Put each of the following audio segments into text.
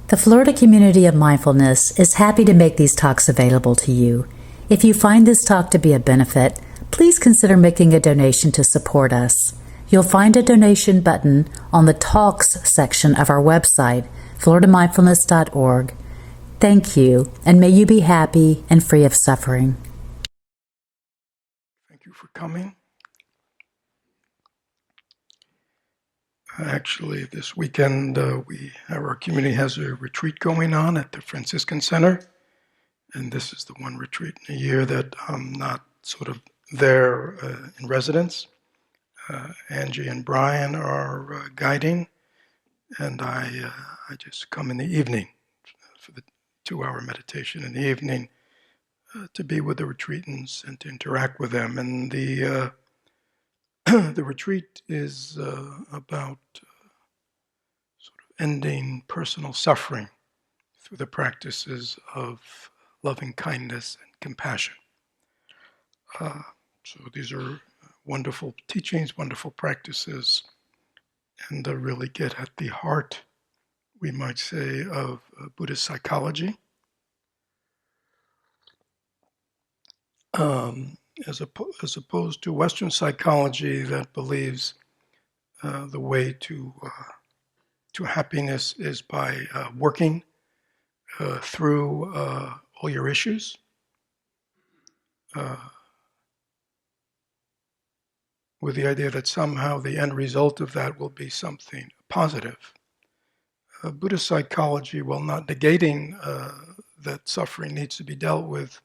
The Florida community of mindfulness is happy to make these talks available to you. If you find this talk to be a benefit, please consider making a donation to support us. You'll find a donation button on the Talks section of our website, floridamindfulness.org. Thank you, and may you be happy and free of suffering. Thank you for coming. Actually, this weekend, our community has a retreat going on at the Franciscan Center, and this is the one retreat in a year that I'm not sort of there in residence. Angie and Brian are guiding, and I just come in the evening for the 2-hour meditation in the evening to be with the retreatants and to interact with them. And the the retreat is about sort of ending personal suffering through the practices of loving kindness and compassion. So these are wonderful teachings, wonderful practices, and really get at the heart, we might say, of Buddhist psychology. As opposed to Western psychology that believes the way to happiness is by working through all your issues. With the idea that somehow the end result of that will be something positive. Buddhist psychology, while not negating that suffering needs to be dealt with,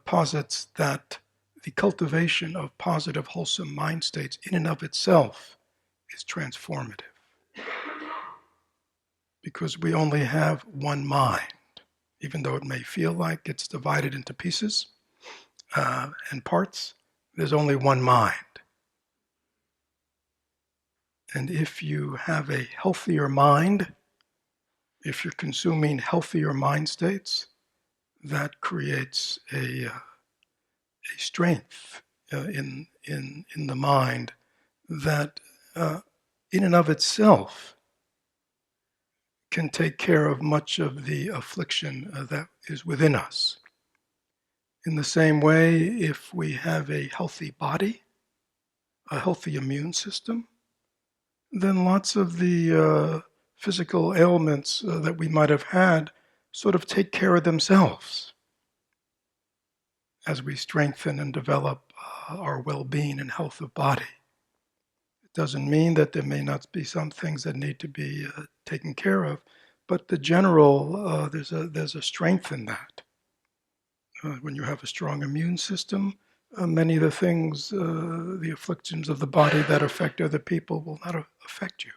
posits that the cultivation of positive, wholesome mind states in and of itself is transformative. Because we only have one mind, even though it may feel like it's divided into pieces and parts, there's only one mind. And if you have a healthier mind, if you're consuming healthier mind states, that creates a strength in the mind that in and of itself can take care of much of the affliction that is within us. In the same way, if we have a healthy body, a healthy immune system, then lots of the physical ailments that we might have had sort of take care of themselves as we strengthen and develop our well-being and health of body. It doesn't mean that there may not be some things that need to be taken care of, but the general, there's a strength in that. When you have a strong immune system, many of the things, the afflictions of the body that affect other people will not affect you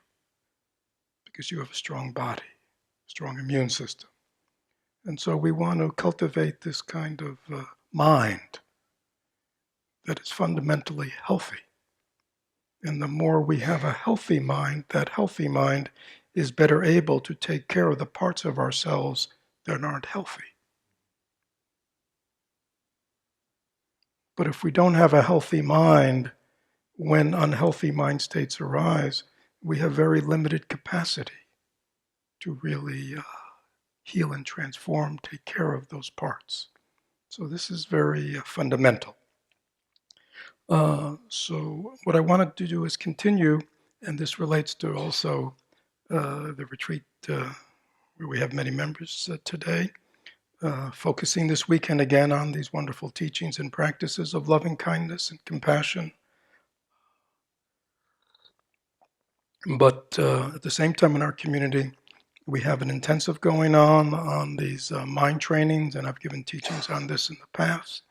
because you have a strong body, strong immune system. And so we want to cultivate this kind of mind that is fundamentally healthy. And the more we have a healthy mind, that healthy mind is better able to take care of the parts of ourselves that aren't healthy. But if we don't have a healthy mind, when unhealthy mind states arise, we have very limited capacity to really heal and transform, take care of those parts. So this is very fundamental. So what I wanted to do is continue, and this relates to also the retreat where we have many members today, focusing this weekend again on these wonderful teachings and practices of loving kindness and compassion. But at the same time in our community, we have an intensive going on these mind trainings, and I've given teachings on this in the past.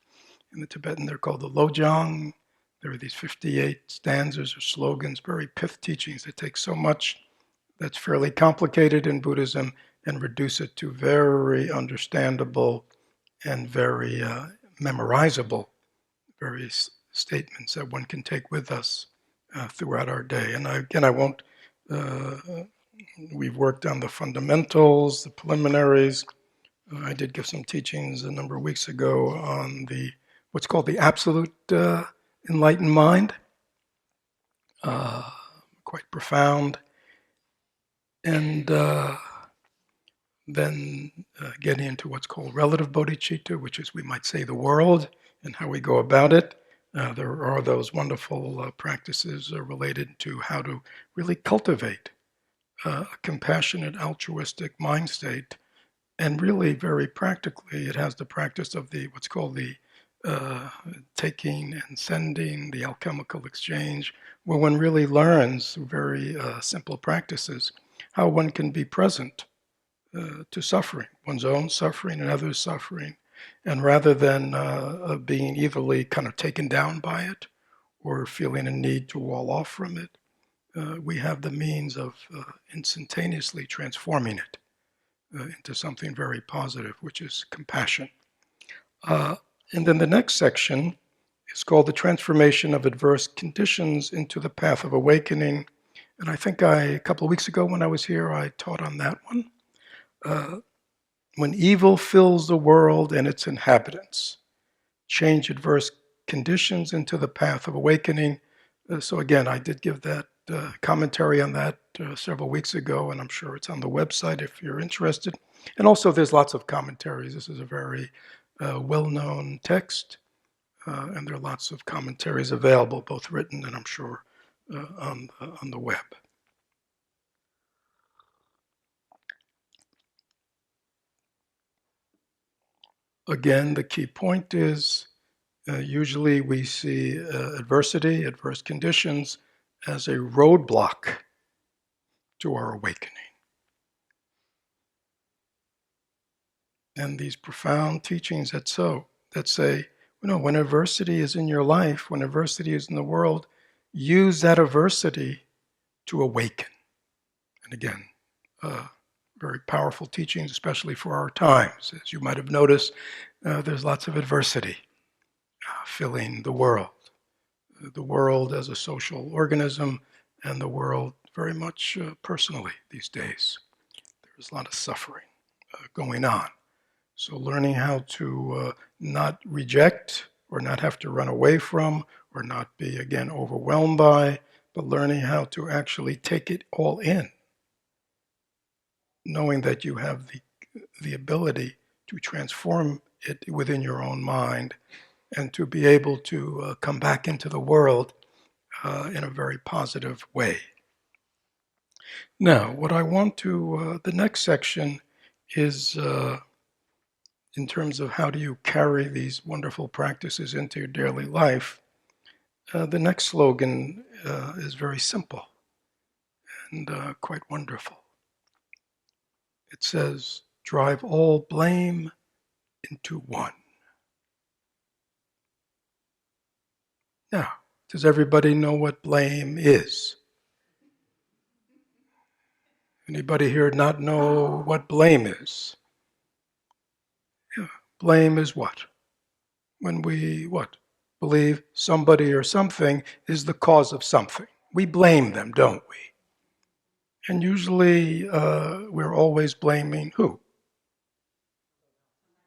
In the Tibetan, they're called the Lojong. There are these 58 stanzas or slogans, very pith teachings that take so much that's fairly complicated in Buddhism and reduce it to very understandable and very memorizable various statements that one can take with us throughout our day. And I won't, we've worked on the fundamentals, the preliminaries. I did give some teachings a number of weeks ago on what's called the absolute enlightened mind, quite profound. And then getting into what's called relative bodhicitta, which is, we might say, the world and how we go about it. There are those wonderful practices related to how to really cultivate a compassionate, altruistic mind state. And really, very practically, it has the practice of the what's called the taking and sending, the alchemical exchange, where one really learns through very simple practices how one can be present to suffering, one's own suffering and others' suffering, and rather than being evilly kind of taken down by it or feeling a need to wall off from it, we have the means of instantaneously transforming it into something very positive, which is compassion. And then the next section is called the transformation of adverse conditions into the path of awakening. And I think a couple of weeks ago when I was here, I taught on that one. When evil fills the world and its inhabitants, change adverse conditions into the path of awakening. So again, I did give that commentary on that several weeks ago, and I'm sure it's on the website if you're interested. And also there's lots of commentaries. This is a very well-known text, and there are lots of commentaries available, both written and I'm sure on the web. Again, the key point is usually we see adversity, adverse conditions, as a roadblock to our awakening. And these profound teachings that say, when adversity is in your life, when adversity is in the world, use that adversity to awaken. And again, very powerful teachings, especially for our times. As you might have noticed, there's lots of adversity filling the world as a social organism, and the world very much personally these days. There's a lot of suffering going on. So learning how to not reject or not have to run away from or not be, again, overwhelmed by, but learning how to actually take it all in, knowing that you have the ability to transform it within your own mind and to be able to come back into the world in a very positive way. Now, what I want to, the next section is in terms of how do you carry these wonderful practices into your daily life. The next slogan is very simple and quite wonderful. It says, drive all blame into one. Now, does everybody know what blame is? Anybody here not know what blame is? Yeah. Blame is what? When we, believe somebody or something is the cause of something. We blame them, don't we? And usually we're always blaming who?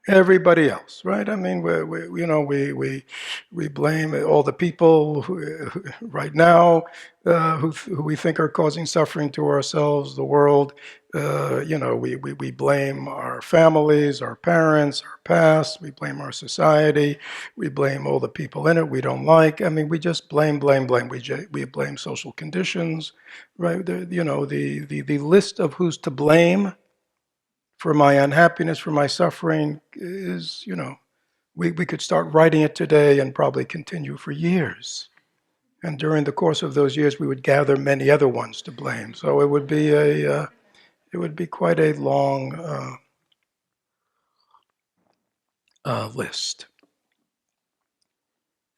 Everybody else, right? I mean, we blame all the people who, right now who we think are causing suffering to ourselves, the world. We blame our families, our parents, our past. We blame our society. We blame all the people in it we don't like. I mean, we just blame. We blame social conditions, right? The list of who's to blame for my unhappiness, for my suffering is, we could start writing it today and probably continue for years. And during the course of those years, we would gather many other ones to blame. So it would be quite a long list.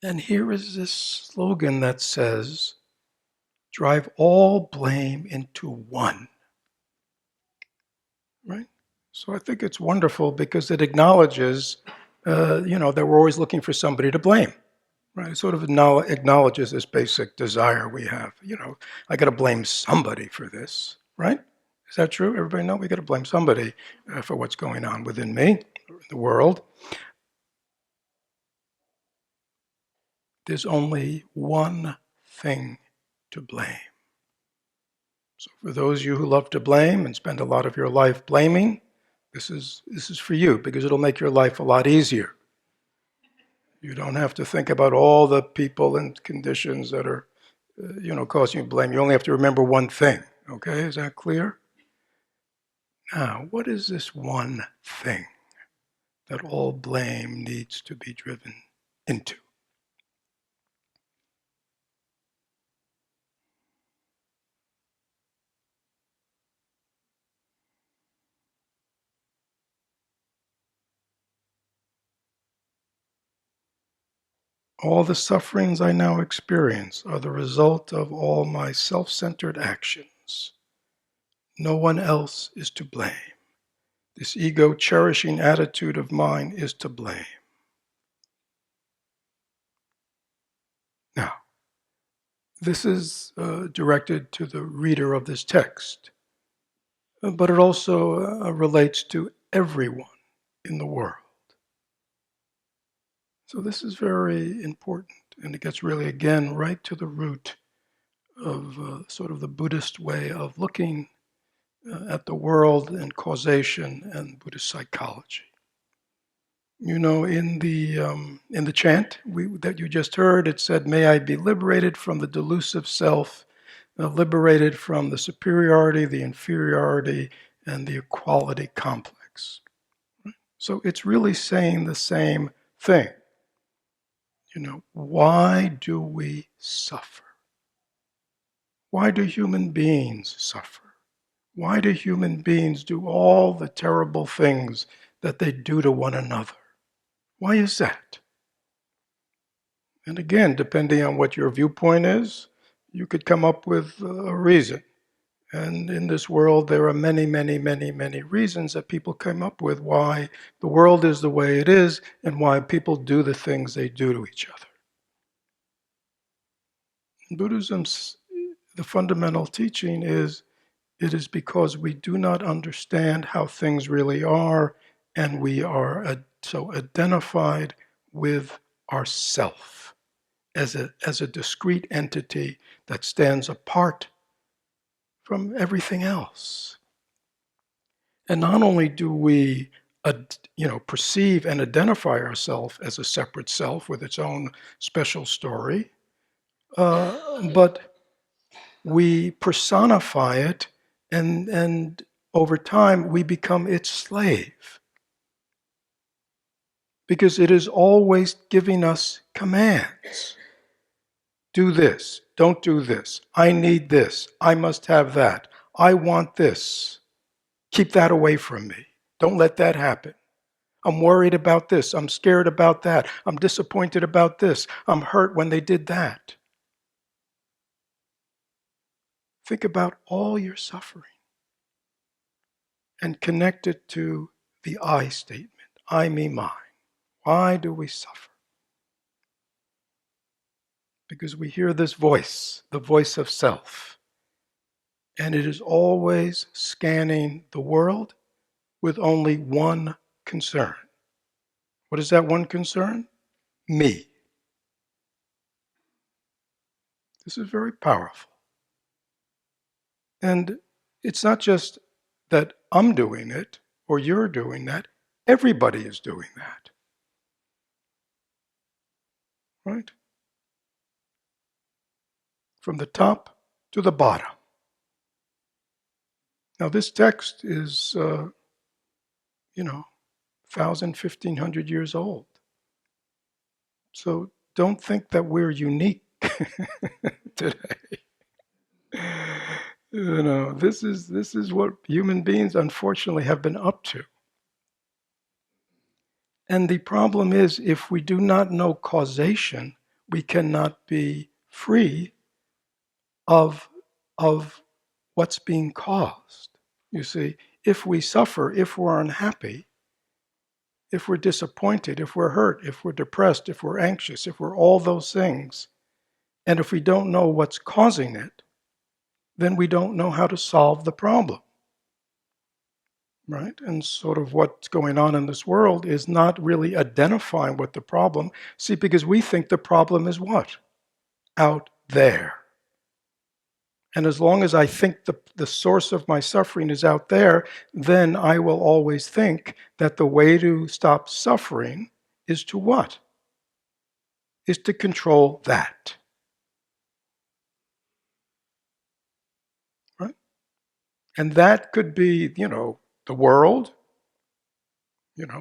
And here is this slogan that says, drive all blame into one. Right? So I think it's wonderful because it acknowledges, that we're always looking for somebody to blame. Right? It sort of acknowledges this basic desire we have. I got to blame somebody for this, right? Is that true? Everybody know we got to blame somebody for what's going on within me, or in the world. There's only one thing to blame. So for those of you who love to blame and spend a lot of your life blaming, This is for you because it'll make your life a lot easier. You don't have to think about all the people and conditions that are, causing you blame. You only have to remember one thing. Okay, is that clear? Now, what is this one thing that all blame needs to be driven into? All the sufferings I now experience are the result of all my self-centered actions. No one else is to blame. This ego-cherishing attitude of mine is to blame. Now, this is directed to the reader of this text, but it also relates to everyone in the world. So this is very important, and it gets really, again, right to the root of sort of the Buddhist way of looking at the world and causation and Buddhist psychology. In the chant that you just heard, it said, "May I be liberated from the delusive self, liberated from the superiority, the inferiority, and the equality complex." So it's really saying the same thing. Why do we suffer? Why do human beings suffer? Why do human beings do all the terrible things that they do to one another? Why is that? And again, depending on what your viewpoint is, you could come up with a reason. And in this world, there are many, many, many, many reasons that people come up with why the world is the way it is and why people do the things they do to each other. In Buddhism, the fundamental teaching is it is because we do not understand how things really are, and we are so identified with ourself as a discrete entity that stands apart from everything else. And not only do we perceive and identify ourselves as a separate self with its own special story, but we personify it, and over time we become its slave. Because it is always giving us commands. Do this, don't do this, I need this, I must have that, I want this. Keep that away from me. Don't let that happen. I'm worried about this, I'm scared about that, I'm disappointed about this, I'm hurt when they did that. Think about all your suffering and connect it to the I statement. I, me, mine. Why do we suffer? Because we hear this voice, the voice of self, and it is always scanning the world with only one concern. What is that one concern? Me. This is very powerful. And it's not just that I'm doing it or you're doing that. Everybody is doing that. Right? From the top to the bottom. Now this text is, 1,500 years old. So don't think that we're unique today. This is what human beings unfortunately have been up to. And the problem is, if we do not know causation, we cannot be free of what's being caused. You see, if we suffer, if we're unhappy, if we're disappointed, if we're hurt, if we're depressed, if we're anxious, if we're all those things, and if we don't know what's causing it, then we don't know how to solve the problem. Right? And sort of what's going on in this world is not really identifying what the problem. See, because we think the problem is what? Out there. And as long as I think the source of my suffering is out there, then I will always think that the way to stop suffering is to what? Is to control that. Right? And that could be, the world.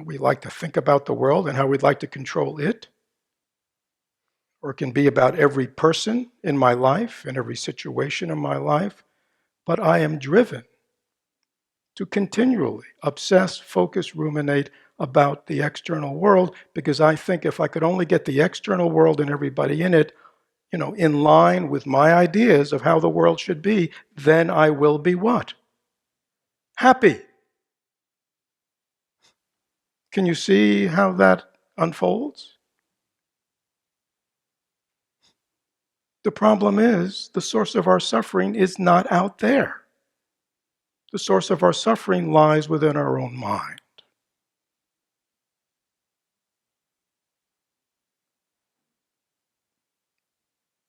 We like to think about the world and how we'd like to control it. Or it can be about every person in my life and every situation in my life. But I am driven to continually obsess, focus, ruminate about the external world, because I think if I could only get the external world and everybody in it, in line with my ideas of how the world should be, then I will be what? Happy. Can you see how that unfolds? The problem is the source of our suffering is not out there. The source of our suffering lies within our own mind.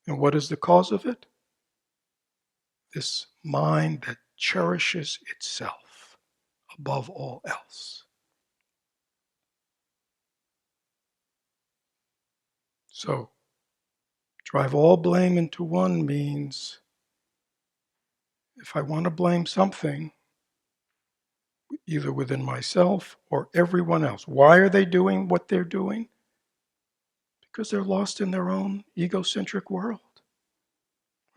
And what is the cause of it? This mind that cherishes itself above all else. So, drive all blame into one means if I want to blame something, either within myself or everyone else, why are they doing what they're doing? Because they're lost in their own egocentric world.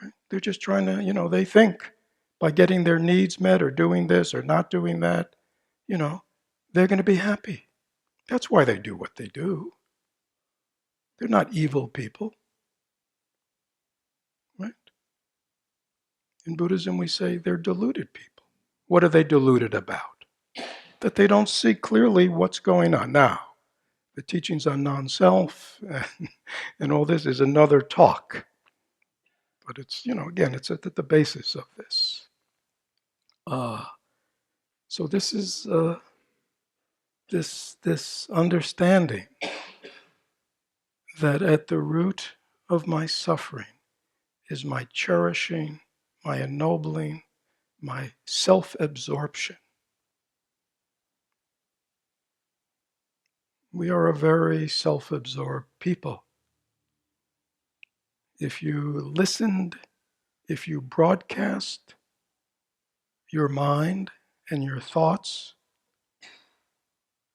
Right? They're just trying to, they think by getting their needs met or doing this or not doing that, they're going to be happy. That's why they do what they do. They're not evil people. Right? In Buddhism, we say they're deluded people. What are they deluded about? That they don't see clearly what's going on. Now, the teachings on non-self and all this is another talk. But it's, again, it's at the basis of this. So this is this understanding that at the root of my suffering is my cherishing, my ennobling, my self-absorption. We are a very self-absorbed people. If you listened, if you broadcast your mind and your thoughts,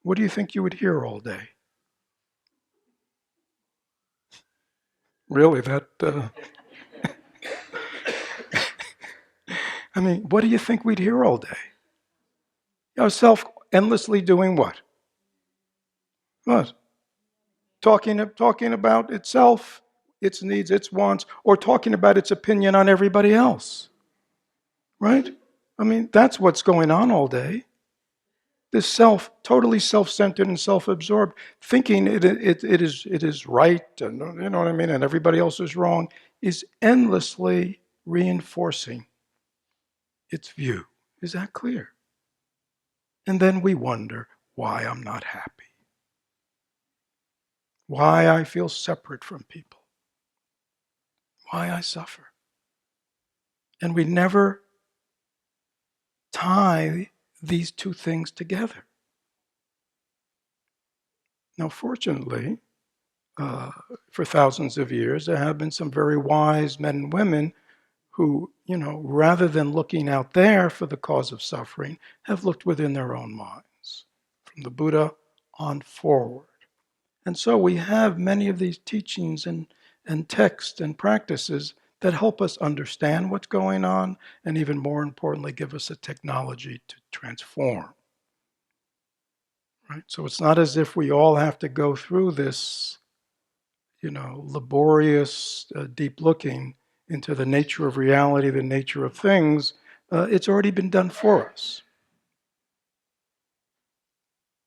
what do you think you would hear all day? Really, I mean, what do you think we'd hear all day? Self endlessly doing what? What? Talking about itself, its needs, its wants, or talking about its opinion on everybody else. Right? I mean, that's what's going on all day. This totally self-centered and self-absorbed, thinking it is right, and you know what I mean, and everybody else is wrong, is endlessly reinforcing its view. Is that clear? And then we wonder why I'm not happy, why I feel separate from people, why I suffer. And we never tie these two things together. Now, fortunately, for thousands of years, there have been some very wise men and women who, rather than looking out there for the cause of suffering, have looked within their own minds, from the Buddha on forward. And so we have many of these teachings and texts and practices that help us understand what's going on, and even more importantly, give us a technology to transform. Right? So it's not as if we all have to go through this, laborious, deep looking into the nature of reality, the nature of things. It's already been done for us.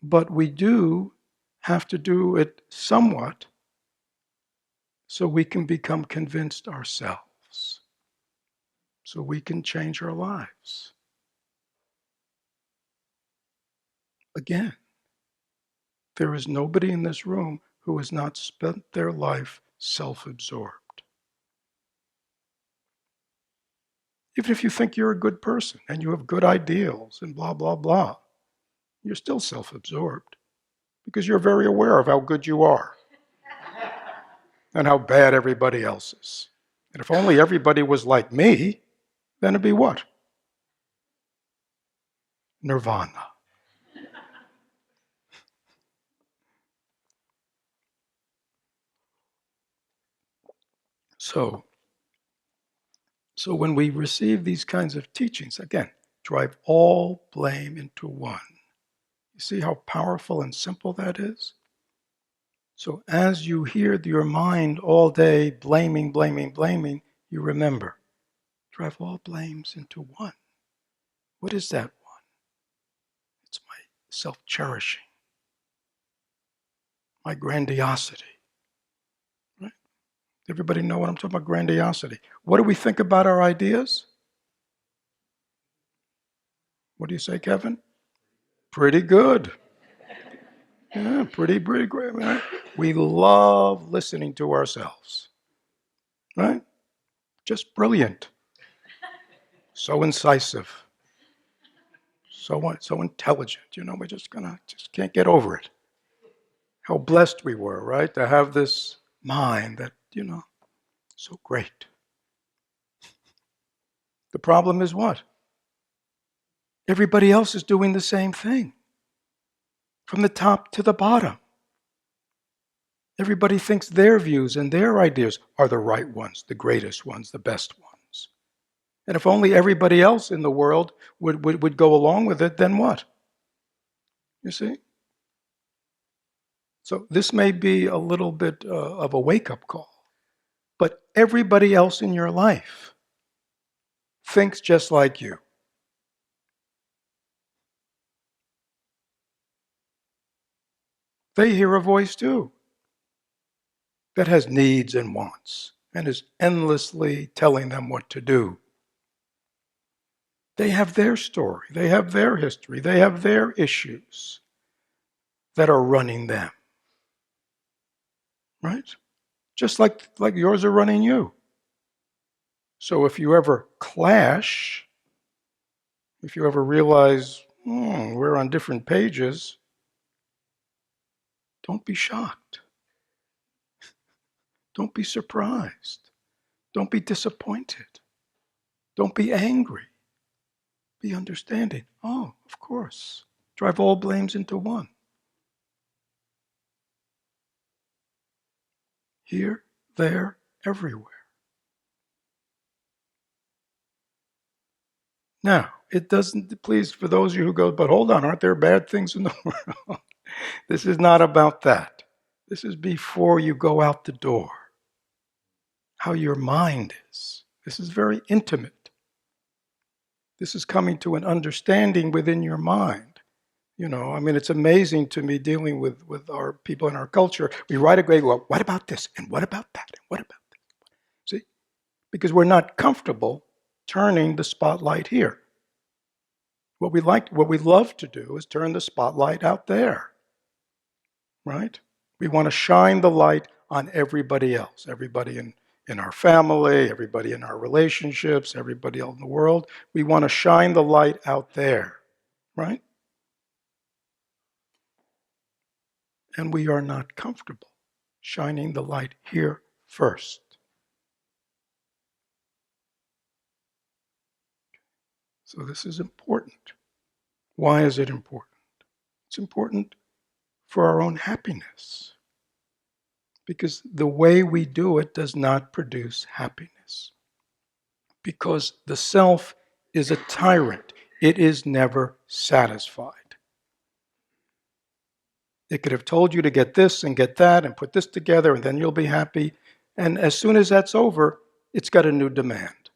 But we do have to do it somewhat so we can become convinced ourselves, so we can change our lives. Again, there is nobody in this room who has not spent their life self-absorbed. Even if you think you're a good person and you have good ideals and blah, blah, blah, you're still self-absorbed because you're very aware of how good you are and how bad everybody else is. And if only everybody was like me, then it'd be what? Nirvana. So when we receive these kinds of teachings, again, drive all blame into one. You see how powerful and simple that is? So as you hear your mind all day blaming, blaming, blaming, you remember, drive all blames into one. What is that one? It's my self-cherishing, my grandiosity. Right? Everybody know what I'm talking about, grandiosity. What do we think about our ideas? What do you say, Kevin? Pretty good. Yeah, pretty great. Right? We love listening to ourselves. Right? Just brilliant. So incisive. So intelligent. We just can't get over it. How blessed we were, right? To have this mind that, so great. The problem is what? Everybody else is doing the same thing. From the top to the bottom. Everybody thinks their views and their ideas are the right ones, the greatest ones, the best ones. And if only everybody else in the world would go along with it, then what? You see? So this may be a little bit of a wake-up call. But everybody else in your life thinks just like you. They hear a voice too that has needs and wants and is endlessly telling them what to do. They have their story, they have their history, they have their issues that are running them. Right? Just like yours are running you. So if you ever clash, if you ever realize we're on different pages, don't be shocked. Don't be surprised. Don't be disappointed. Don't be angry. Be understanding. Oh, of course. Drive all blames into one. Here, there, everywhere. Now, it doesn't, please, for those of you who go, but hold on, aren't there bad things in the world? This is not about that. This is before you go out the door. How your mind is. This is very intimate. This is coming to an understanding within your mind. It's amazing to me dealing with our people in our culture. We write a grade, well, what about this? And what about that? And what about this? See? Because we're not comfortable turning the spotlight here. What we love to do is turn the spotlight out there. Right? We want to shine the light on everybody else, everybody in our family, everybody in our relationships, everybody else in the world. We want to shine the light out there. Right? And we are not comfortable shining the light here first. So this is important. Why is it important? It's important for our own happiness. Because the way we do it does not produce happiness. Because the self is a tyrant. It is never satisfied. It could have told you to get this and get that and put this together and then you'll be happy. And as soon as that's over, it's got a new demand.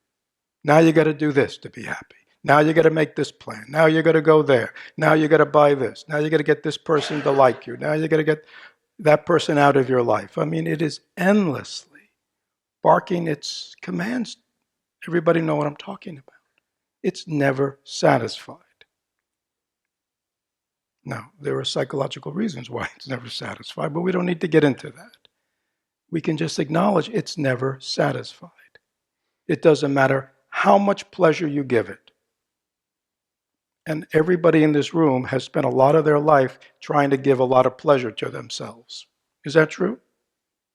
Now you got to do this to be happy. Now you got to make this plan. Now you got to go there. Now you got to buy this. Now you got to get this person to like you. Now you got to get that person out of your life. It is endlessly barking its commands. Everybody know what I'm talking about. It's never satisfied. Now, there are psychological reasons why it's never satisfied, but we don't need to get into that. We can just acknowledge it's never satisfied. It doesn't matter how much pleasure you give it. And everybody in this room has spent a lot of their life trying to give a lot of pleasure to themselves. Is that true?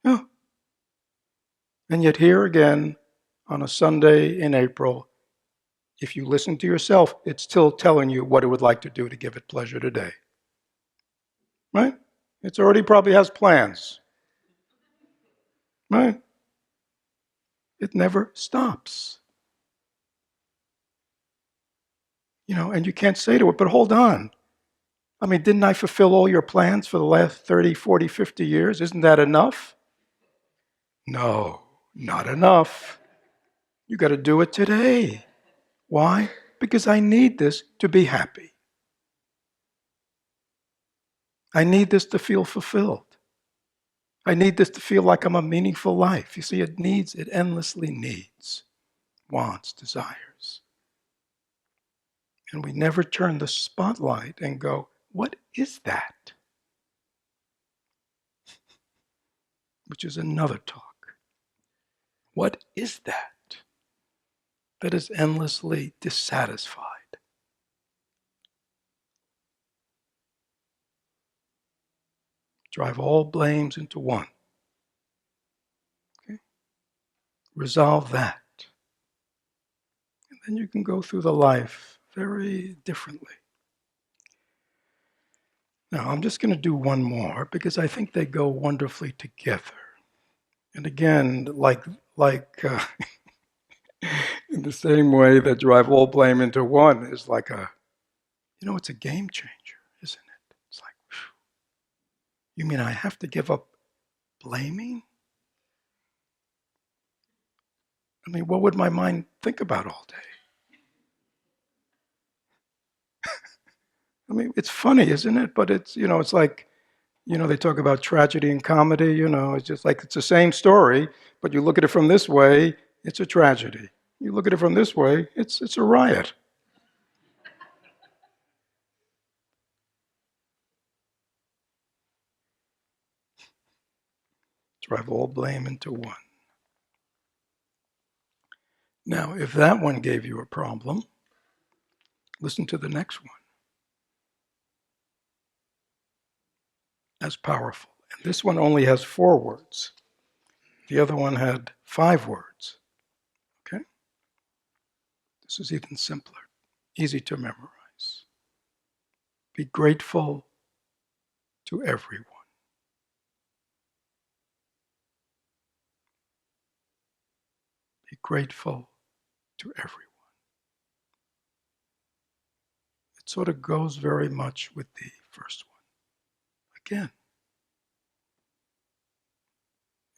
Yeah. And yet here again, on a Sunday in April, if you listen to yourself, it's still telling you what it would like to do to give it pleasure today. Right? It's already probably has plans. Right? It never stops. And you can't say to it, but hold on. I mean, didn't I fulfill all your plans for the last 30, 40, 50 years? Isn't that enough? No, not enough. You got to do it today. Why? Because I need this to be happy. I need this to feel fulfilled. I need this to feel like I'm a meaningful life. You see, it endlessly needs, wants, desires. And we never turn the spotlight and go, what is that? Which is another talk. What is that is endlessly dissatisfied? Drive all blames into one. Okay? Resolve that. And then you can go through the life very differently. Now, I'm just going to do one more because I think they go wonderfully together. And again, like in the same way that drive all blame into one is like it's a game changer, isn't it? It's like, whew, you mean I have to give up blaming? I mean, what would my mind think about all day? I mean, it's funny, isn't it? But it's like, they talk about tragedy and comedy, it's just like it's the same story, but you look at it from this way, it's a tragedy. You look at it from this way, it's a riot. Drive all blame into one. Now, if that one gave you a problem, listen to the next one. As powerful. And this one only has 4 words. The other one had 5 words. Okay? This is even simpler, easy to memorize. Be grateful to everyone. Be grateful to everyone. It sort of goes very much with the first one. Again,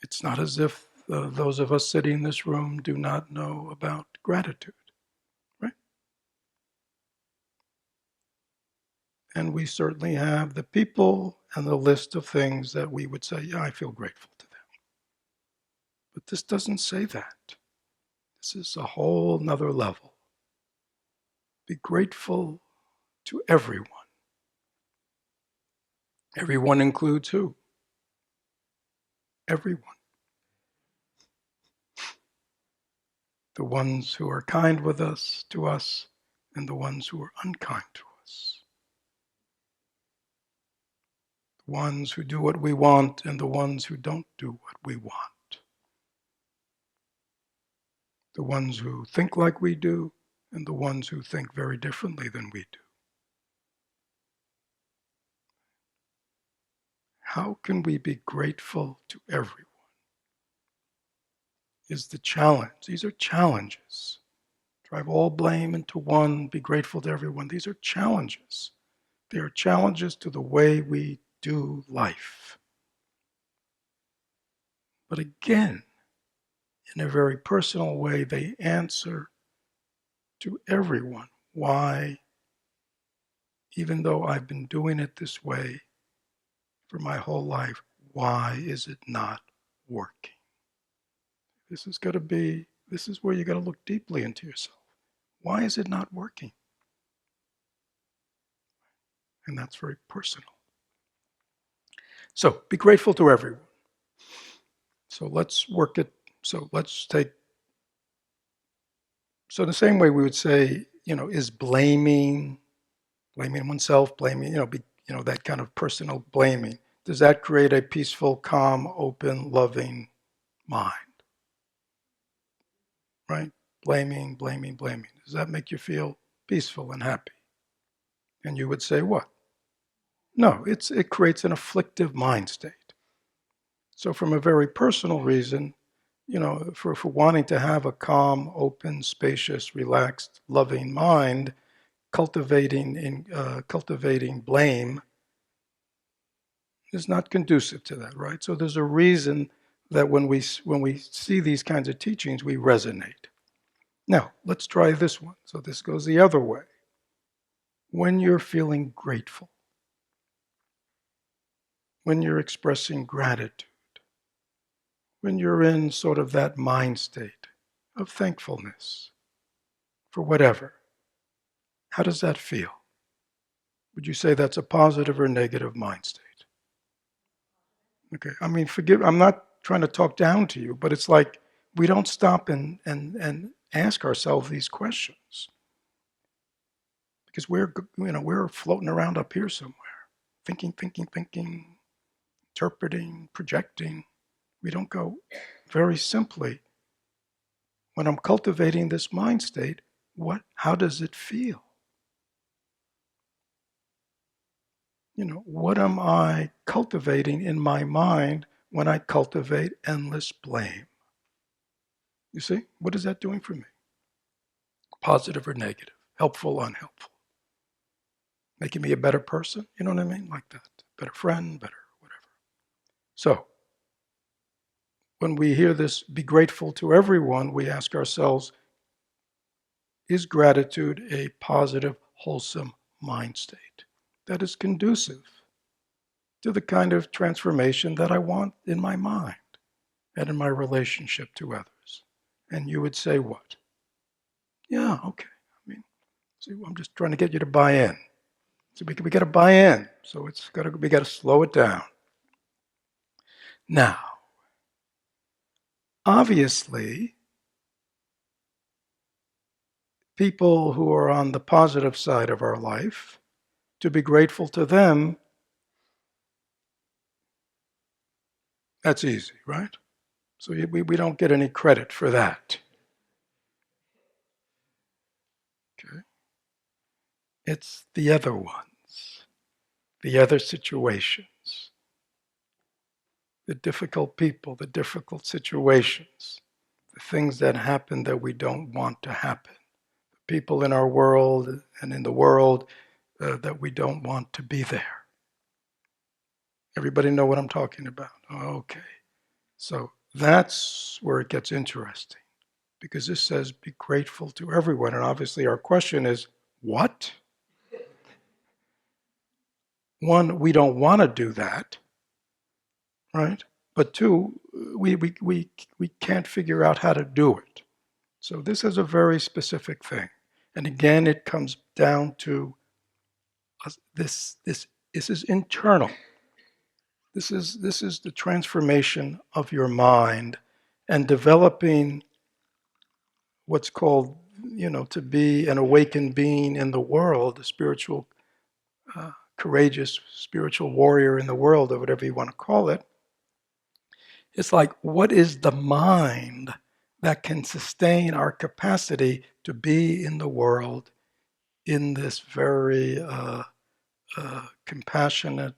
it's not as if those of us sitting in this room do not know about gratitude, right? And we certainly have the people and the list of things that we would say, yeah, I feel grateful to them. But this doesn't say that. This is a whole nother level. Be grateful to everyone. Everyone includes who? Everyone. The ones who are kind with us, to us, and the ones who are unkind to us. The ones who do what we want and the ones who don't do what we want. The ones who think like we do and the ones who think very differently than we do. How can we be grateful to everyone? Is the challenge. These are challenges. Drive all blame into one, be grateful to everyone. These are challenges. They are challenges to the way we do life. But again, in a very personal way, they answer to everyone. Why, even though I've been doing it this way for my whole life, why is it not working? This is where you got to look deeply into yourself. Why is it not working? And that's very personal. So be grateful to everyone. So let's work it. So let's take So the same way we would say, is blaming oneself, blaming, that kind of personal blaming, does that create a peaceful, calm, open, loving mind? Right? Blaming, blaming, blaming. Does that make you feel peaceful and happy? And you would say what? No, it creates an afflictive mind state. So from a very personal reason, for wanting to have a calm, open, spacious, relaxed, loving mind, cultivating blame is not conducive to that, right? So there's a reason that when we see these kinds of teachings, we resonate. Now, let's try this one. So this goes the other way. When you're feeling grateful, when you're expressing gratitude, when you're in sort of that mind state of thankfulness for whatever, how does that feel? Would you say that's a positive or negative mind state? Okay, I mean, I'm not trying to talk down to you, but it's like we don't stop and ask ourselves these questions because we're floating around up here somewhere, thinking, interpreting, projecting. We don't go very simply, when I'm cultivating this mind state, how does it feel? What am I cultivating in my mind when I cultivate endless blame? You see, what is that doing for me? Positive or negative, helpful, unhelpful, making me a better person, you know what I mean? Like that, better friend, better whatever. So, when we hear this, be grateful to everyone, we ask ourselves, is gratitude a positive, wholesome mind state that is conducive to the kind of transformation that I want in my mind and in my relationship to others? And you would say what? Yeah, okay. I mean, see, I'm just trying to get you to buy in. So we got to buy in. So we got to slow it down. Now, obviously, people who are on the positive side of our life, to be grateful to them, that's easy, right? So we don't get any credit for that. Okay? It's the other ones, the other situations, the difficult people, the difficult situations, the things that happen that we don't want to happen, the people in our world and in the world that we don't want to be there. Everybody know what I'm talking about? Okay. So that's where it gets interesting, because this says be grateful to everyone. And obviously our question is, what? One, we don't want to do that, right? But two, we can't figure out how to do it. So this is a very specific thing. And again, it comes down to this is internal. This is the transformation of your mind and developing what's called, to be an awakened being in the world, a spiritual, courageous spiritual warrior in the world, or whatever you want to call it. It's like, what is the mind that can sustain our capacity to be in the world in this very compassionate,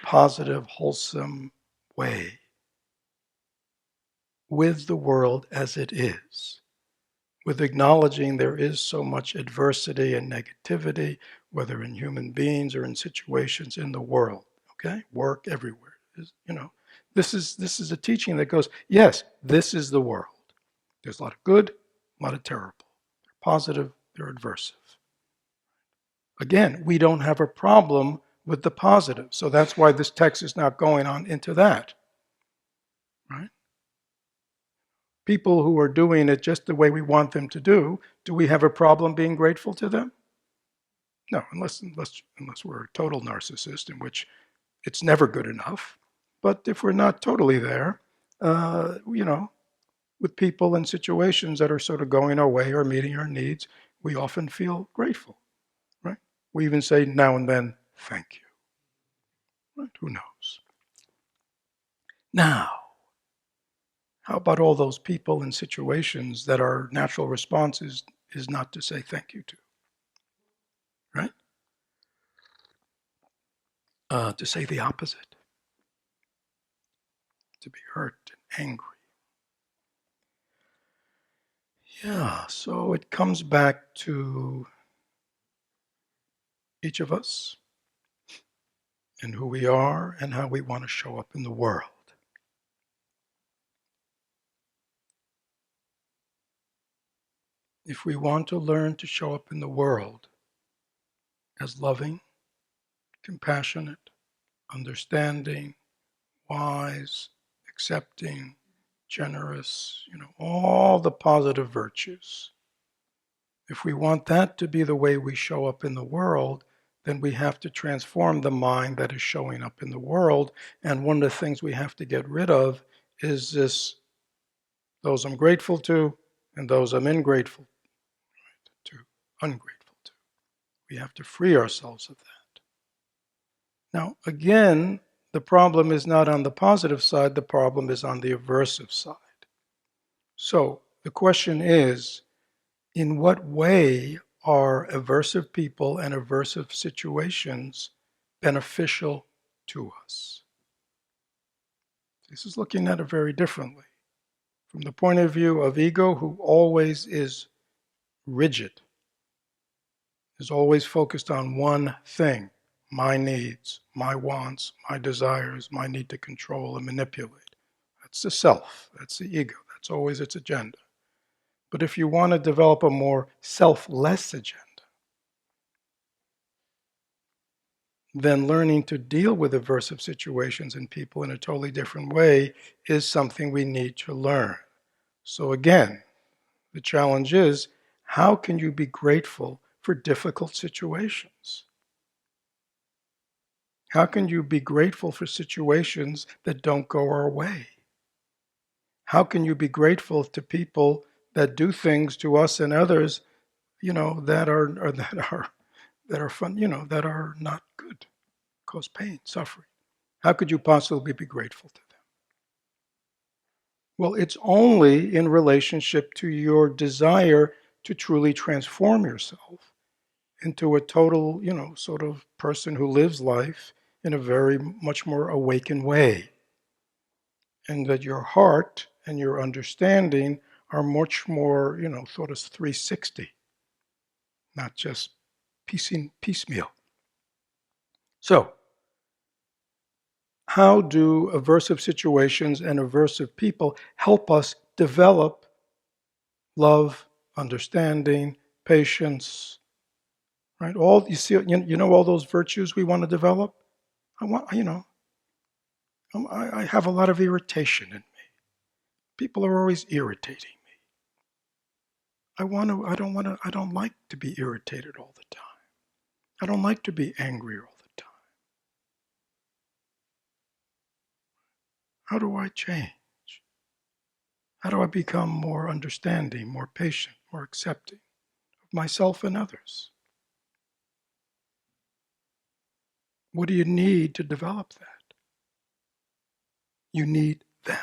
positive, wholesome way with the world as it is, with acknowledging there is so much adversity and negativity, whether in human beings or in situations in the world. Okay, work everywhere. This is a teaching that goes, yes, this is the world. There's a lot of good, a lot of terrible. They're positive, they're adversive. Again, we don't have a problem with the positive, so that's why this text is not going on into that. Right? People who are doing it just the way we want them to do we have a problem being grateful to them? No, unless we're a total narcissist, in which it's never good enough. But if we're not totally there, with people and situations that are sort of going our way or meeting our needs, we often feel grateful, right? We even say now and then, thank you. Right? Who knows? Now, how about all those people and situations that our natural response is not to say thank you to, right? To say the opposite, to be hurt and angry. Yeah, so it comes back to each of us and who we are and how we want to show up in the world. If we want to learn to show up in the world as loving, compassionate, understanding, wise, accepting, generous, all the positive virtues. If we want that to be the way we show up in the world, then we have to transform the mind that is showing up in the world. And one of the things we have to get rid of is those I'm grateful to and those I'm ungrateful to. We have to free ourselves of that. Now, again, the problem is not on the positive side, the problem is on the aversive side. So the question is, in what way are aversive people and aversive situations beneficial to us? This is looking at it very differently. From the point of view of ego, who always is rigid, is always focused on one thing: my needs, my wants, my desires, my need to control and manipulate. That's the self, that's the ego, that's always its agenda. But if you want to develop a more selfless agenda, then learning to deal with aversive situations and people in a totally different way is something we need to learn. So again, the challenge is, how can you be grateful for difficult situations? How can you be grateful for situations that don't go our way? How can you be grateful to people that do things to us and others, that are fun, that are not good, cause pain, suffering? How could you possibly be grateful to them? Well, it's only in relationship to your desire to truly transform yourself into a total, sort of person who lives life in a very much more awakened way. And that your heart and your understanding are much more, sort of 360, not just piecemeal. So, how do aversive situations and aversive people help us develop love, understanding, patience, right? All you see, all those virtues we want to develop. I have a lot of irritation in me. People are always irritating me. I don't like to be irritated all the time. I don't like to be angry all the time. How do I change? How do I become more understanding, more patient, more accepting of myself and others? What do you need to develop that? You need them.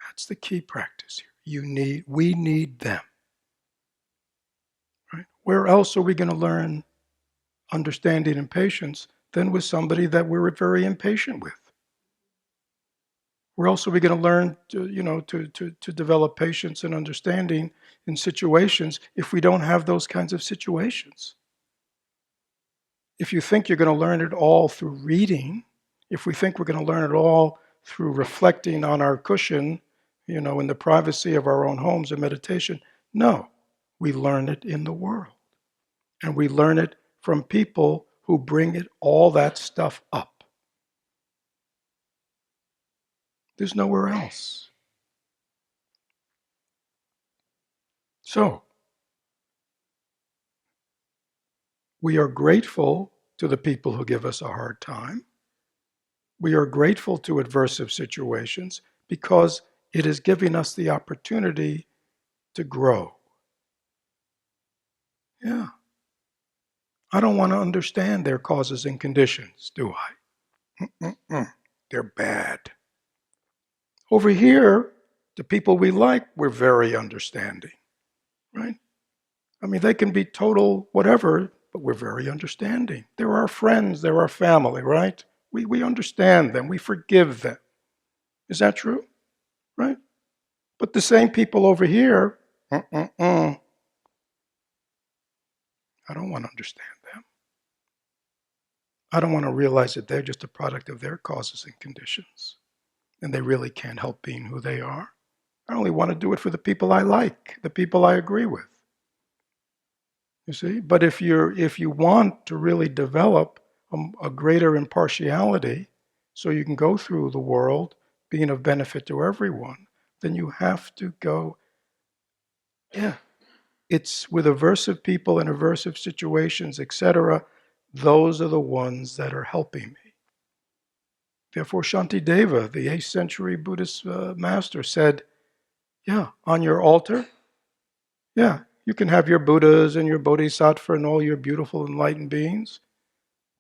That's the key practice here. We need them. Right? Where else are we going to learn understanding and patience than with somebody that we're very impatient with? Where else are we going to learn to develop patience and understanding in situations if we don't have those kinds of situations? If you think you're going to learn it all through reading, if we think we're going to learn it all through reflecting on our cushion, in the privacy of our own homes in meditation, no, we learn it in the world. And we learn it from people who bring all that stuff up. There's nowhere else. So, we are grateful to the people who give us a hard time. We are grateful to adversive situations because it is giving us the opportunity to grow. Yeah. I don't want to understand their causes and conditions, do I? They're bad. Over here, the people we like, we're very understanding, right? I mean, they can be total whatever, but we're very understanding. They're our friends, they're our family, right? We understand them, we forgive them. Is that true? Right? But the same people over here, I don't want to understand them. I don't want to realize that they're just a product of their causes and conditions, and they really can't help being who they are. I only want to do it for the people I like, the people I agree with. You see? But if you want to really develop a greater impartiality so you can go through the world being of benefit to everyone, then you have to go, yeah, it's with aversive people and aversive situations, etc. Those are the ones that are helping me. Therefore, Shantideva, the 8th century Buddhist master, said, yeah, on your altar, yeah, you can have your Buddhas and your Bodhisattva and all your beautiful enlightened beings,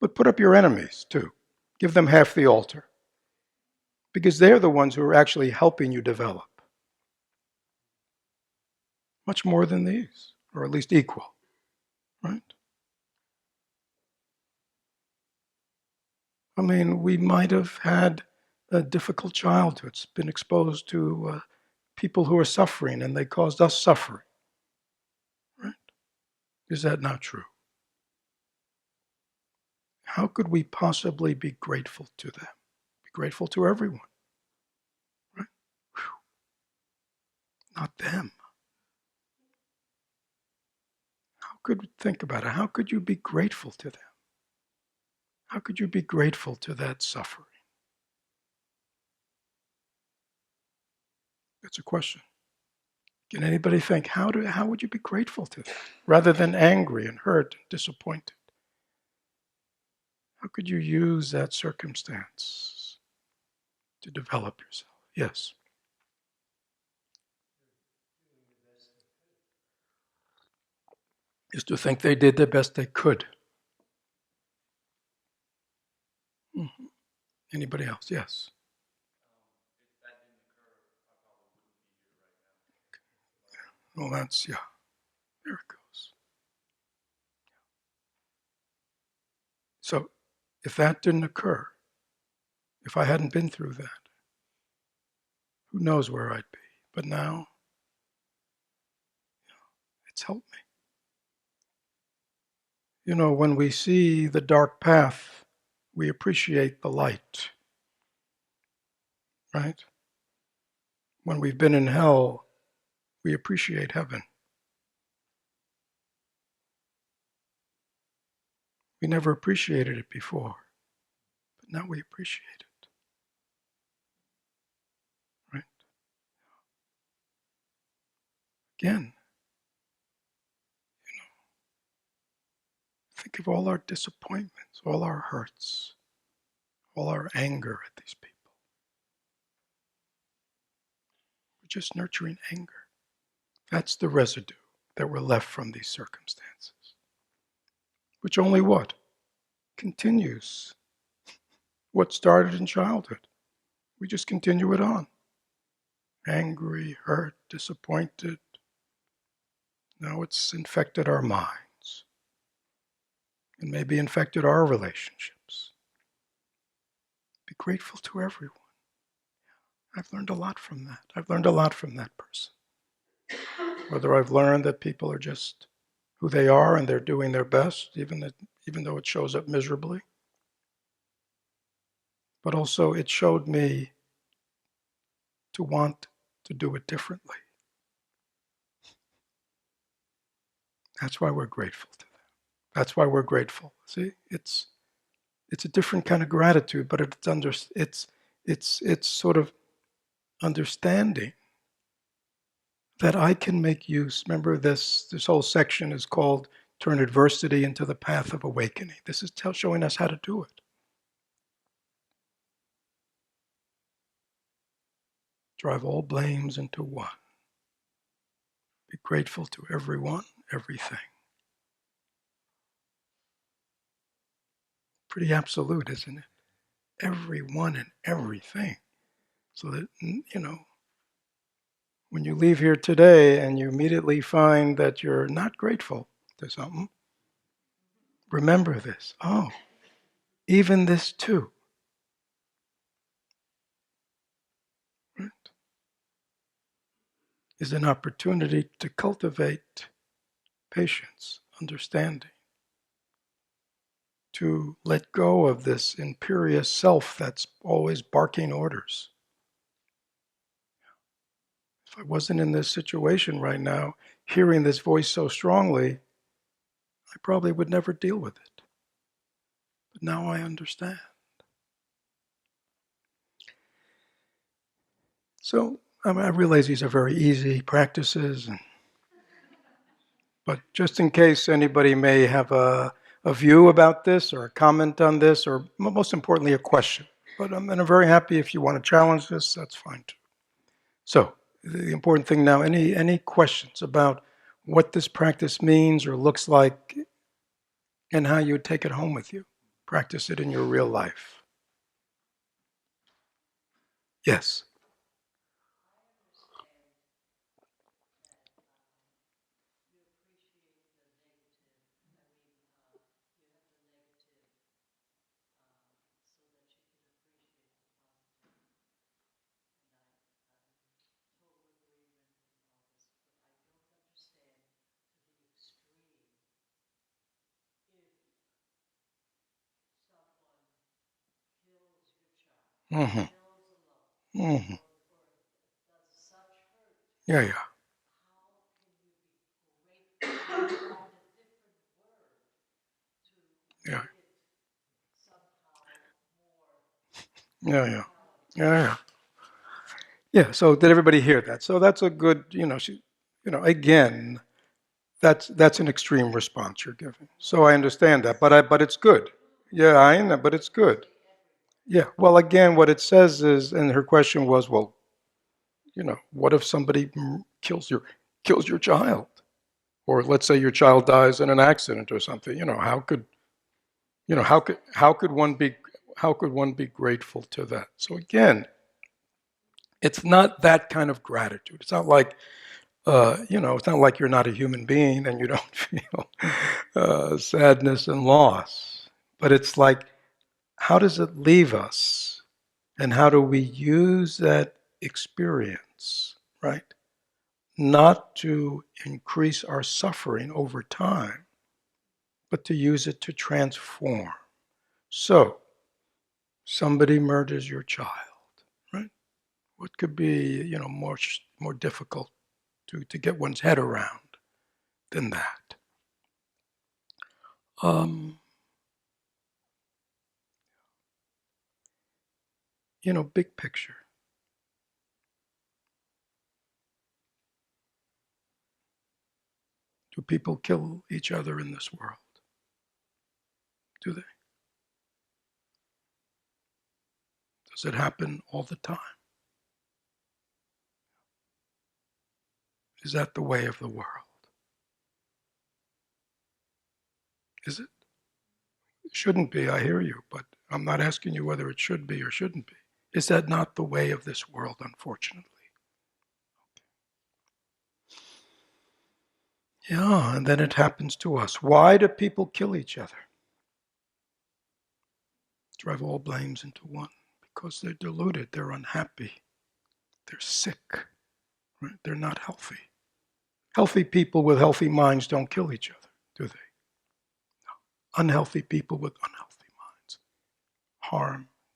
but put up your enemies too. Give them half the altar. Because they're the ones who are actually helping you develop. Much more than these, or at least equal, right? I mean, we might have had difficult childhoods, been exposed to people who are suffering, and they caused us suffering, right? Is that not true? How could we possibly be grateful to them? Be grateful to everyone, right? Whew. Not them. How could think about it? How could you be grateful to them? How could you be grateful to that suffering? That's a question. Can anybody think, how would you be grateful to that? Rather than angry and hurt and disappointed. How could you use that circumstance to develop yourself? Yes. Is to think they did the best they could. Mm-hmm. Anybody else? Yes. Well, that's, yeah, there it goes. So if that didn't occur, if I hadn't been through that, who knows where I'd be? But now, it's helped me. You know, when we see the dark path, we appreciate the light, right? When we've been in hell, we appreciate heaven. We never appreciated it before, but now we appreciate it, right? Again, think of all our disappointments, all our hurts, all our anger at these people. We're just nurturing anger. That's the residue that we're left from these circumstances, which only what? Continues what started in childhood. We just continue it on. Angry, hurt, disappointed. Now it's infected our minds and maybe infected our relationships. Be grateful to everyone. I've learned a lot from that. I've learned a lot from that person. Whether I've learned that people are just who they are and they're doing their best, even though it shows up miserably. But also it showed me to want to do it differently. That's why we're grateful to them. That's why we're grateful. See, it's a different kind of gratitude, but it's sort of understanding that I can make use. Remember, this whole section is called "Turn Adversity into the Path of Awakening." This is showing us how to do it. Drive all blames into one. Be grateful to everyone, everything. Pretty absolute, isn't it? Everyone and everything. So that, when you leave here today and you immediately find that you're not grateful to something, remember this. Oh, even this too. Right? Is an opportunity to cultivate patience, understanding, to let go of this imperious self that's always barking orders. If I wasn't in this situation right now, hearing this voice so strongly, I probably would never deal with it. But now I understand. So I realize these are very easy practices, but just in case anybody may have a view about this or a comment on this, or most importantly, a question. But I'm very happy if you want to challenge this, that's fine too. So the important thing now, any questions about what this practice means or looks like and how you would take it home with you? Practice it in your real life. Yes. Mm-hmm. Mm-hmm. Yeah, yeah. Yeah. Yeah, yeah. Yeah, yeah. Yeah, so did everybody hear that? So that's a good, again, that's an extreme response you're giving. So I understand that, but it's good. Yeah, I know, but it's good. Yeah. Well, again, what it says is, and her question was, well, what if somebody kills your child, or let's say your child dies in an accident or something? How could one be grateful to that? So again, it's not that kind of gratitude. It's not like it's not like you're not a human being and you don't feel sadness and loss. But it's like, how does it leave us? And how do we use that experience, right? Not to increase our suffering over time, but to use it to transform. So, somebody murders your child, right? What could be, more difficult to get one's head around than that? Um, big picture. Do people kill each other in this world? Do they? Does it happen all the time? Is that the way of the world? Is it? It shouldn't be, I hear you, but I'm not asking you whether it should be or shouldn't be. Is that not the way of this world, unfortunately? Yeah, and then it happens to us. Why do people kill each other? Drive all blames into one. Because they're deluded, they're unhappy, they're sick, right? They're not healthy. Healthy people with healthy minds don't kill each other, do they? Unhealthy people with unhealthy minds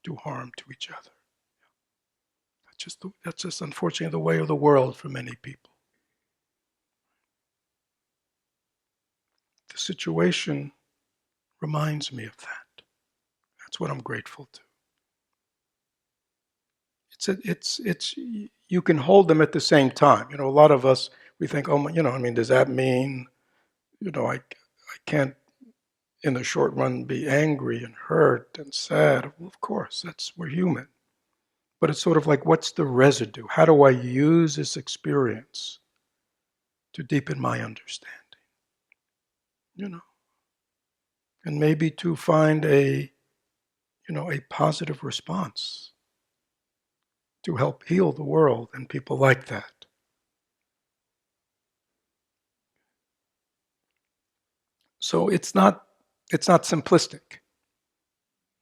do harm to each other. That's just unfortunately the way of the world for many people. The situation reminds me of that. That's what I'm grateful to. It's you can hold them at the same time. A lot of us, we think, oh, does that mean, I can't in the short run be angry and hurt and sad? Well, of course, we're human. But it's sort of like, what's the residue? How do I use this experience to deepen my understanding? And maybe to find a positive response to help heal the world and people like that. So it's not simplistic.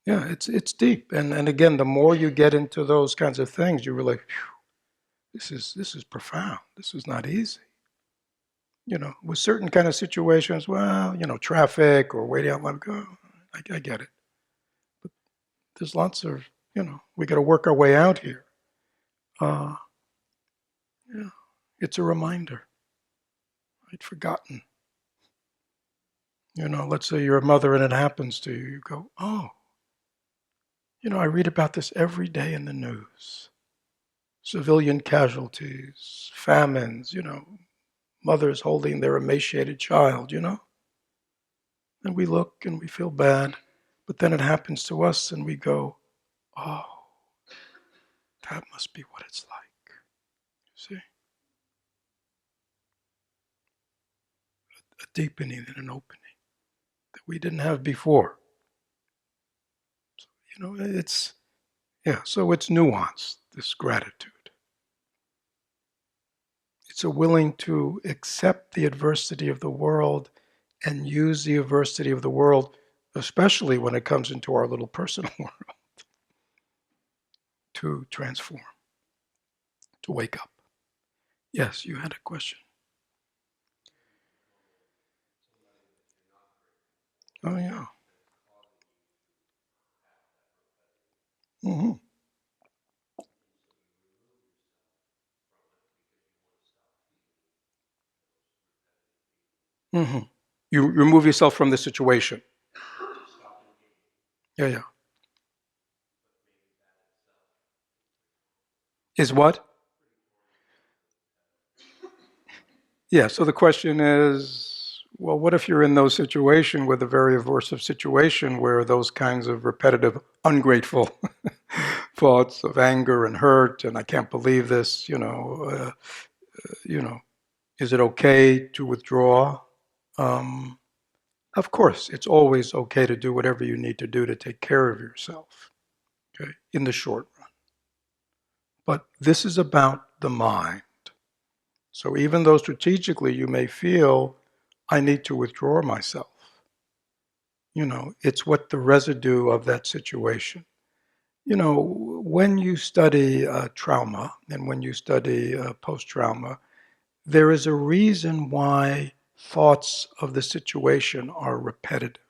Yeah, it's deep. And again, the more you get into those kinds of things, you realize, this is profound. This is not easy. With certain kind of situations, well, traffic or waiting out line, I get it. But there's lots of, we got to work our way out here. Yeah, it's a reminder. I'd forgotten. Let's say you're a mother and it happens to you. You go, oh, I read about this every day in the news. Civilian casualties, famines, mothers holding their emaciated child, And we look and we feel bad, but then it happens to us and we go, oh, that must be what it's like. See? A deepening and an opening that we didn't have before. So, so it's nuanced, this gratitude. It's a willing to accept the adversity of the world and use the adversity of the world, especially when it comes into our little personal world, to transform, to wake up. Yes, you had a question. Oh, yeah. Mm-hmm. Mm-hmm. You remove yourself from the situation. Yeah, yeah. Is what? Yeah, so the question is, well, what if you're in those situations with a very aversive situation where those kinds of repetitive, ungrateful thoughts of anger and hurt, and I can't believe this, is it okay to withdraw? Of course, it's always okay to do whatever you need to do to take care of yourself, okay, in the short run. But this is about the mind. So even though strategically you may feel, I need to withdraw myself, it's what the residue of that situation. When you study trauma and when you study post-trauma, there is a reason why thoughts of the situation are repetitive.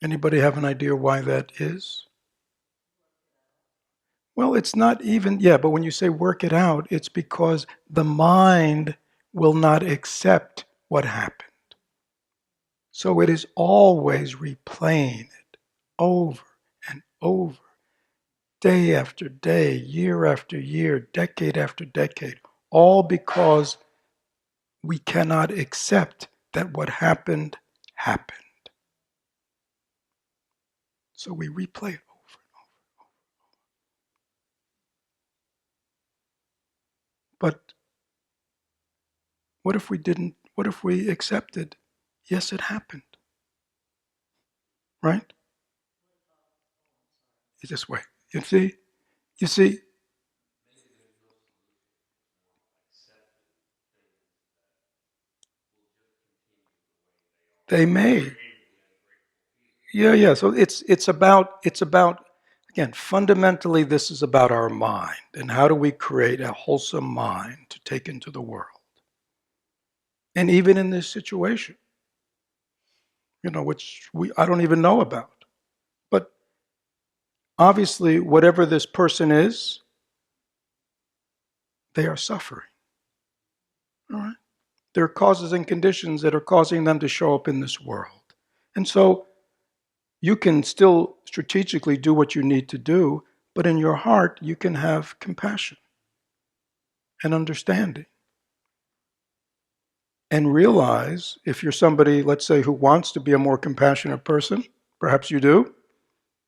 Anybody have an idea why that is? Well, it's not even, yeah, but when you say work it out, it's because the mind will not accept what happened. So it is always replaying it over and over, day after day, year after year, decade after decade, all because we cannot accept that what happened happened. So we replay it over and over. But what if we didn't? What if we accepted, yes, it happened, right? You just wait. You see, they may. Yeah, yeah. So it's about again, fundamentally this is about our mind and how do we create a wholesome mind to take into the world. And even in this situation, which I don't even know about. But obviously whatever this person is, they are suffering. All right? There are causes and conditions that are causing them to show up in this world. And so you can still strategically do what you need to do, but in your heart, you can have compassion and understanding. And realize if you're somebody, let's say, who wants to be a more compassionate person, perhaps you do,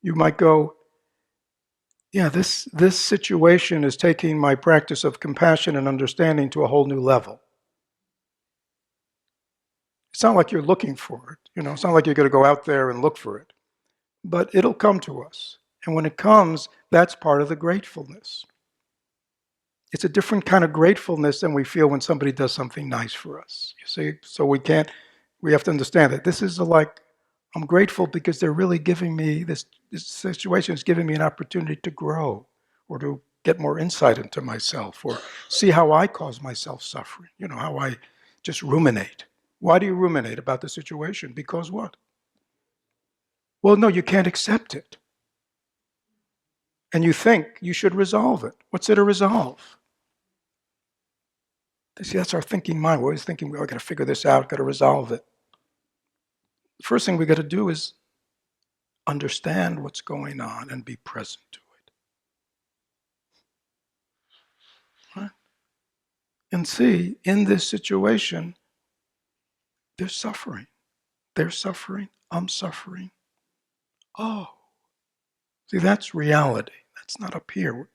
you might go, yeah, this situation is taking my practice of compassion and understanding to a whole new level. It's not like you're looking for it. It's not like you're going to go out there and look for it. But it'll come to us. And when it comes, that's part of the gratefulness. It's a different kind of gratefulness than we feel when somebody does something nice for us. You see? So we have to understand that this is like, I'm grateful because they're really giving me, this situation is giving me an opportunity to grow or to get more insight into myself or see how I cause myself suffering, how I just ruminate. Why do you ruminate about the situation? Because what? Well, no, you can't accept it. And you think you should resolve it. What's there to resolve? See, that's our thinking mind. We're always thinking, got to figure this out, got to resolve it. The first thing we got to do is understand what's going on and be present to it. Right? And see, in this situation, there's suffering. They're suffering. I'm suffering. Oh, see, that's reality. That's not up here.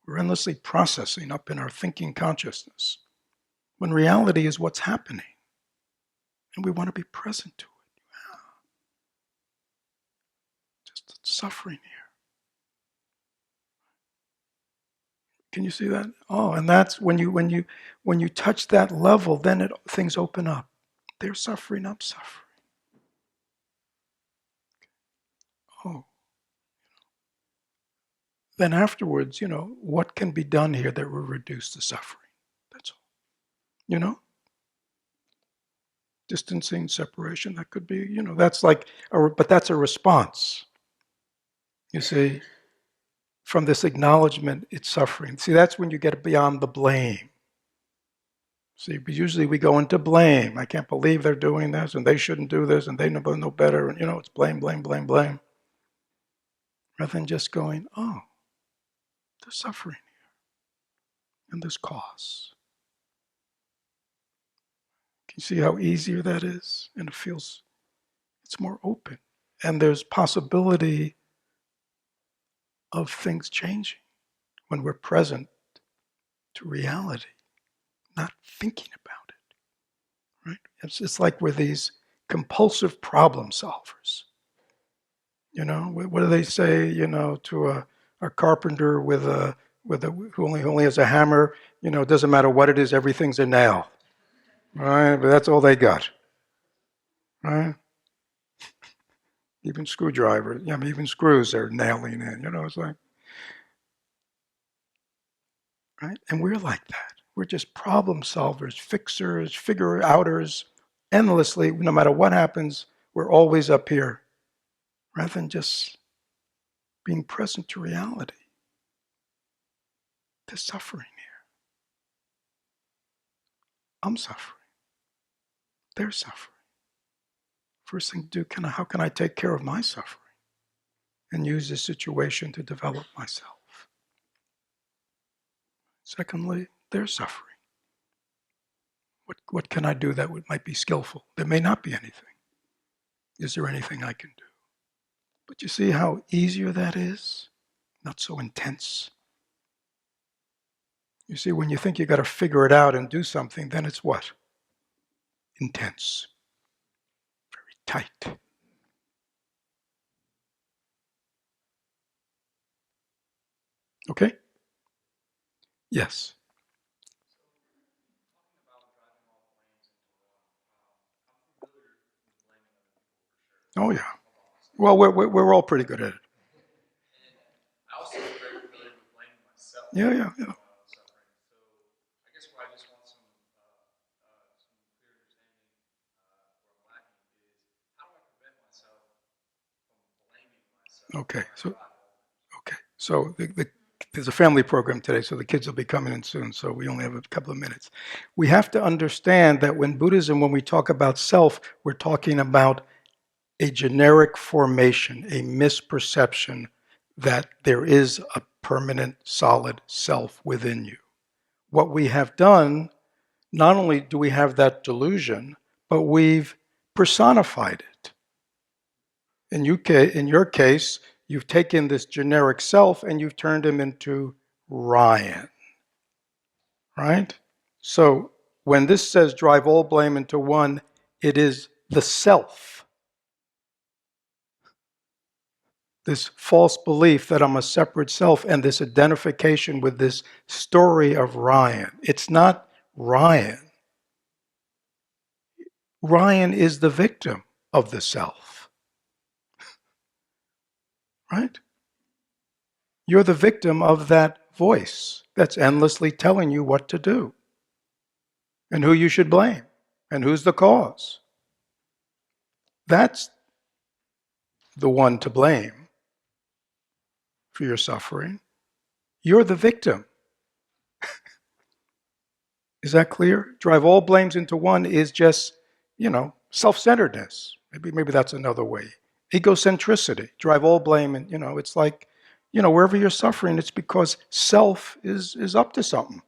We're endlessly processing up in our thinking consciousness. When reality is what's happening. And we want to be present to it. Just suffering here. Can you see that? Oh, and that's when you touch that level, then things open up. They're suffering, I'm suffering. Oh. Then afterwards, what can be done here that will reduce the suffering? That's all. Distancing, separation, that could be, that's like, but that's a response. You see, from this acknowledgement, it's suffering. See, that's when you get beyond the blame. See, usually we go into blame. I can't believe they're doing this, and they shouldn't do this, and they know better. And it's blame, blame, blame, blame. Rather than just going, oh, there's suffering here, and there's cause. Can you see how easier that is? And it's more open. And there's possibility of things changing when we're present to reality, not thinking about it, right? It's like we're these compulsive problem solvers. What do they say, to a carpenter who only has a hammer, it doesn't matter what it is, everything's a nail. Right? But that's all they got. Right? Even screwdrivers, even screws they're nailing in, it's like, right? And we're like that. We're just problem solvers, fixers, figure outers, endlessly, no matter what happens, we're always up here, rather than just being present to reality. There's suffering here. I'm suffering. They're suffering. First thing to do, how can I take care of my suffering and use this situation to develop myself? Secondly, they're suffering. What can I do that might be skillful? There may not be anything. Is there anything I can do? But you see how easier that is? Not so intense. You see, when you think you got to figure it out and do something, then it's what? Intense. Very tight. Okay? Yes. Oh, yeah. Well, we're all pretty good at it. Yeah, yeah, yeah. Okay, so there's a family program today, so the kids will be coming in soon, so we only have a couple of minutes. We have to understand that when we talk about self, we're talking about a generic formation, a misperception that there is a permanent, solid self within you. What we have done, not only do we have that delusion, but we've personified it. In your case, You've taken this generic self and you've turned him into Ryan. Right? So when this says drive all blame into one, it is the self. This false belief that I'm a separate self and this identification with this story of Ryan. It's not Ryan. Ryan is the victim of the self. Right? You're the victim of that voice that's endlessly telling you what to do and who you should blame and who's the cause. That's the one to blame for your suffering. You're the victim. Is that clear? Drive all blames into one is just, self-centeredness. Maybe that's another way. Egocentricity. Drive all blame, and it's like, wherever you're suffering, it's because self is up to something.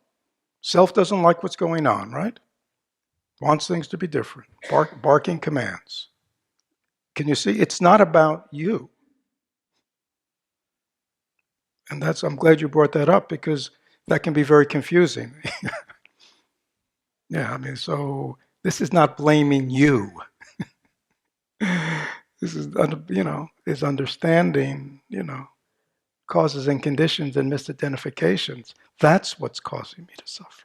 Self doesn't like what's going on, right? Wants things to be different. Barking commands. Can you see? It's not about you. And I'm glad you brought that up because that can be very confusing. Yeah, so this is not blaming you. This is, is understanding, causes and conditions and misidentifications. That's what's causing me to suffer.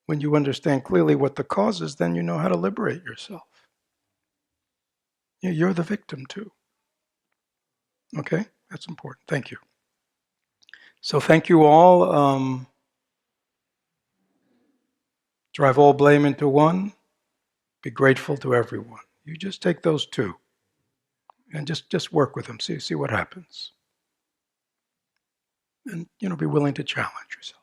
When you understand clearly what the cause is, then you know how to liberate yourself. You're the victim too. Okay? That's important. Thank you. So thank you all. Drive all blame into one. Be grateful to everyone. You just take those two and just work with them. See what happens. And be willing to challenge yourself.